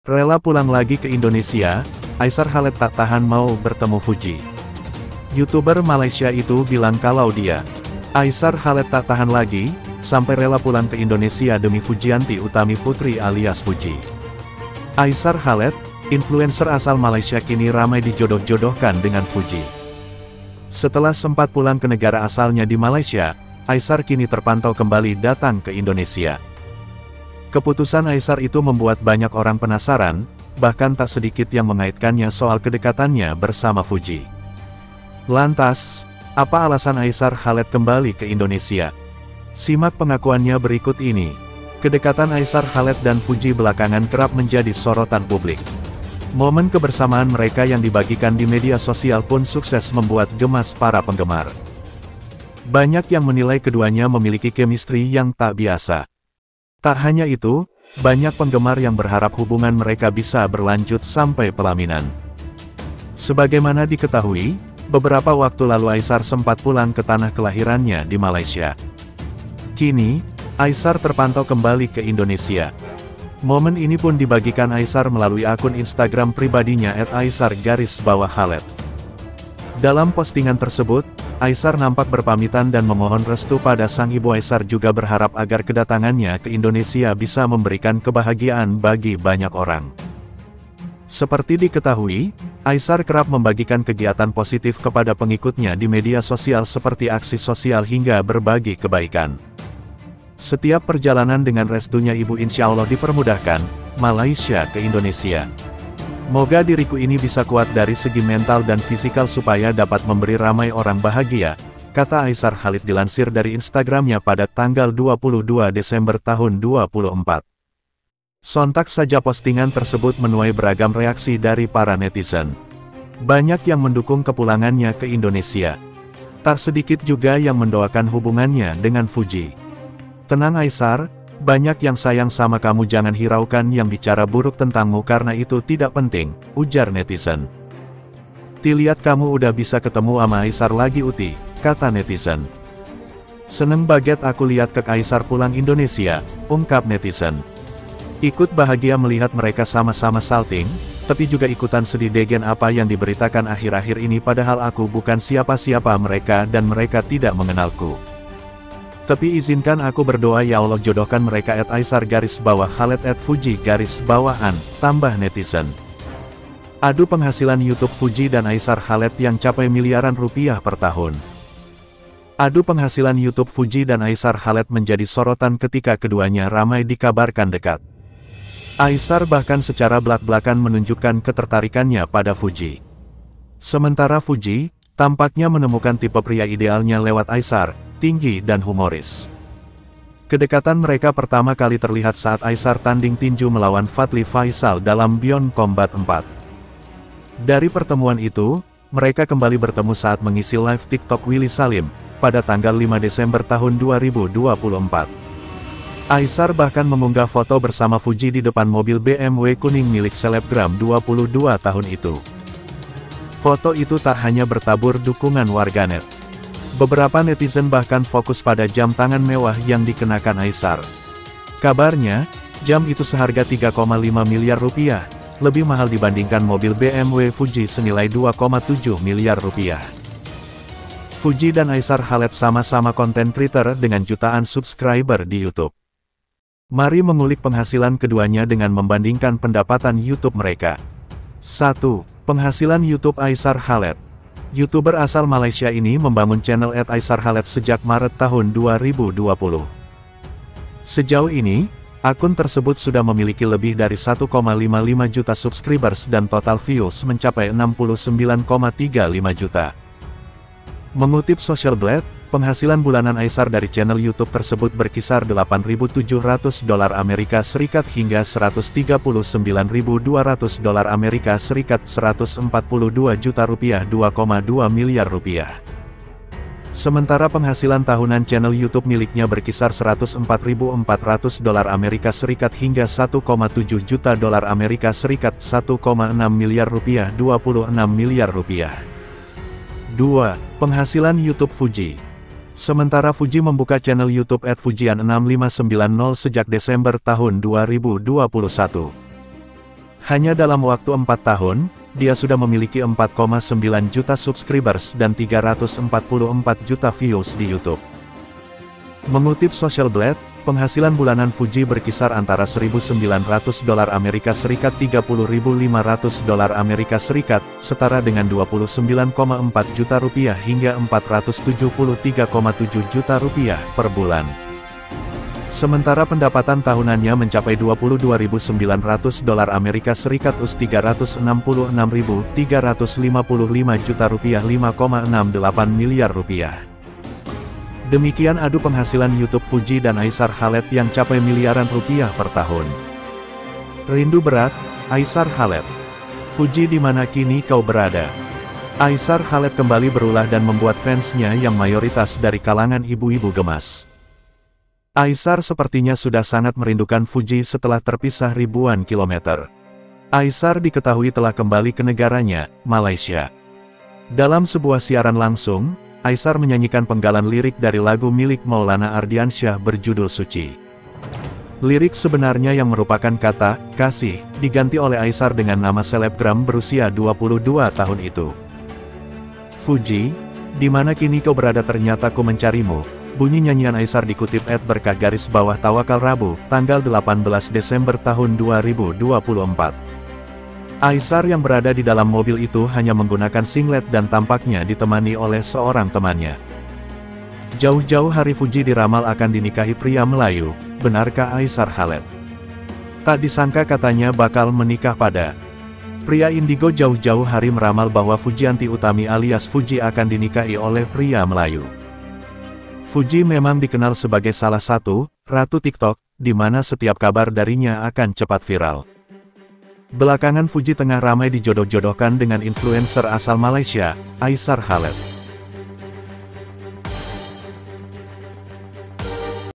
Rela pulang lagi ke Indonesia, Aisar Khaled tak tahan mau bertemu Fuji. YouTuber Malaysia itu bilang kalau dia, Aisar Khaled tak tahan lagi, sampai rela pulang ke Indonesia demi Fujianti Utami Putri alias Fuji. Aisar Khaled, influencer asal Malaysia kini ramai dijodoh-jodohkan dengan Fuji. Setelah sempat pulang ke negara asalnya di Malaysia, Aisar kini terpantau kembali datang ke Indonesia. Keputusan Aisar itu membuat banyak orang penasaran, bahkan tak sedikit yang mengaitkannya soal kedekatannya bersama Fuji. Lantas, apa alasan Aisar Khaled kembali ke Indonesia? Simak pengakuannya berikut ini. Kedekatan Aisar Khaled dan Fuji belakangan kerap menjadi sorotan publik. Momen kebersamaan mereka yang dibagikan di media sosial pun sukses membuat gemas para penggemar. Banyak yang menilai keduanya memiliki chemistry yang tak biasa. Tak hanya itu, banyak penggemar yang berharap hubungan mereka bisa berlanjut sampai pelaminan. Sebagaimana diketahui, beberapa waktu lalu Aisar sempat pulang ke tanah kelahirannya di Malaysia. Kini, Aisar terpantau kembali ke Indonesia. Momen ini pun dibagikan Aisar melalui akun Instagram pribadinya @aisar_khaled. Dalam postingan tersebut, Aisar nampak berpamitan dan memohon restu pada sang ibu. Aisar juga berharap agar kedatangannya ke Indonesia bisa memberikan kebahagiaan bagi banyak orang. Seperti diketahui, Aisar kerap membagikan kegiatan positif kepada pengikutnya di media sosial seperti aksi sosial hingga berbagi kebaikan. Setiap perjalanan dengan restunya ibu insya Allah dipermudahkan, Malaysia ke Indonesia. Moga diriku ini bisa kuat dari segi mental dan fisikal supaya dapat memberi ramai orang bahagia, kata Aisar Khaled dilansir dari Instagramnya pada tanggal 22 Desember tahun 2024. Sontak saja postingan tersebut menuai beragam reaksi dari para netizen. Banyak yang mendukung kepulangannya ke Indonesia. Tak sedikit juga yang mendoakan hubungannya dengan Fuji. Tenang Aisar, banyak yang sayang sama kamu, jangan hiraukan yang bicara buruk tentangmu karena itu tidak penting, ujar netizen. Dilihat kamu udah bisa ketemu sama Aisar lagi Uti, kata netizen. Seneng banget aku lihat ke Aisar pulang Indonesia, ungkap netizen. Ikut bahagia melihat mereka sama-sama salting, tapi juga ikutan sedih degen apa yang diberitakan akhir-akhir ini padahal aku bukan siapa-siapa mereka dan mereka tidak mengenalku. Tapi izinkan aku berdoa ya Allah jodohkan mereka @aisar_khaled @fuji_an, tambah netizen. Adu penghasilan YouTube Fuji dan Aisar Khaled yang capai miliaran rupiah per tahun. Adu penghasilan YouTube Fuji dan Aisar Khaled menjadi sorotan ketika keduanya ramai dikabarkan dekat. Aisar bahkan secara belak-belakan menunjukkan ketertarikannya pada Fuji. Sementara Fuji, tampaknya menemukan tipe pria idealnya lewat Aisar, tinggi dan humoris. Kedekatan mereka pertama kali terlihat saat Aisar tanding tinju melawan Fadly Faisal dalam Beyond Combat 4. Dari pertemuan itu, mereka kembali bertemu saat mengisi live TikTok Willy Salim, pada tanggal 5 Desember tahun 2024. Aisar bahkan mengunggah foto bersama Fuji di depan mobil BMW kuning milik selebgram 22 tahun itu. Foto itu tak hanya bertabur dukungan warganet. Beberapa netizen bahkan fokus pada jam tangan mewah yang dikenakan Aisar. Kabarnya, jam itu seharga 3,5 miliar rupiah, lebih mahal dibandingkan mobil BMW Fuji senilai 2,7 miliar rupiah. Fuji dan Aisar Khaled sama-sama konten creator dengan jutaan subscriber di YouTube. Mari mengulik penghasilan keduanya dengan membandingkan pendapatan YouTube mereka. 1. Penghasilan YouTube Aisar Khaled. YouTuber asal Malaysia ini membangun channel @aisar Khaled sejak Maret tahun 2020. Sejauh ini, akun tersebut sudah memiliki lebih dari 1,55 juta subscribers dan total views mencapai 69,35 juta. Mengutip Social Blade, penghasilan bulanan Aisar dari channel YouTube tersebut berkisar $8.700 Amerika Serikat hingga $139.200 Amerika Serikat, 142 juta rupiah, 2,2 miliar rupiah. Sementara penghasilan tahunan channel YouTube miliknya berkisar $104.400 Amerika Serikat hingga $1,7 juta Amerika Serikat, 1,6 miliar rupiah, 26 miliar rupiah. 2. Penghasilan YouTube Fuji. Sementara Fuji membuka channel YouTube @fujian6590 sejak Desember tahun 2021. Hanya dalam waktu 4 tahun, dia sudah memiliki 4,9 juta subscribers dan 344 juta views di YouTube. Mengutip Social Blade, penghasilan bulanan Fuji berkisar antara $1.900 Amerika Serikat $30.500 Amerika Serikat, setara dengan 29,4 juta rupiah hingga 473,7 juta rupiah per bulan. Sementara pendapatan tahunannya mencapai $22.900 Amerika Serikat US $366.355 juta rupiah 5,68 miliar rupiah. Demikian adu penghasilan YouTube Fuji dan Aisar Khaled yang capai miliaran rupiah per tahun. Rindu berat, Aisar Khaled. Fuji di mana kini kau berada? Aisar Khaled kembali berulah dan membuat fansnya yang mayoritas dari kalangan ibu-ibu gemas. Aisar sepertinya sudah sangat merindukan Fuji setelah terpisah ribuan kilometer. Aisar diketahui telah kembali ke negaranya, Malaysia. Dalam sebuah siaran langsung, Aisar menyanyikan penggalan lirik dari lagu milik Maulana Ardiansyah berjudul Suci. Lirik sebenarnya yang merupakan kata kasih diganti oleh Aisar dengan nama selebgram berusia 22 tahun itu. Fuji, di mana kini kau berada, ternyata ku mencarimu. Bunyi nyanyian Aisar dikutip @berkah_tawakal Rabu, tanggal 18 Desember tahun 2024. Aisar yang berada di dalam mobil itu hanya menggunakan singlet dan tampaknya ditemani oleh seorang temannya. Jauh-jauh hari Fuji diramal akan dinikahi pria Melayu, benarkah Aisar Khaled? Tak disangka katanya bakal menikah pada pria Indigo. Jauh-jauh hari meramal bahwa Fujianti Utami alias Fuji akan dinikahi oleh pria Melayu. Fuji memang dikenal sebagai salah satu ratu TikTok, di mana setiap kabar darinya akan cepat viral. Belakangan Fuji tengah ramai dijodoh-jodohkan dengan influencer asal Malaysia, Aisar Khaled.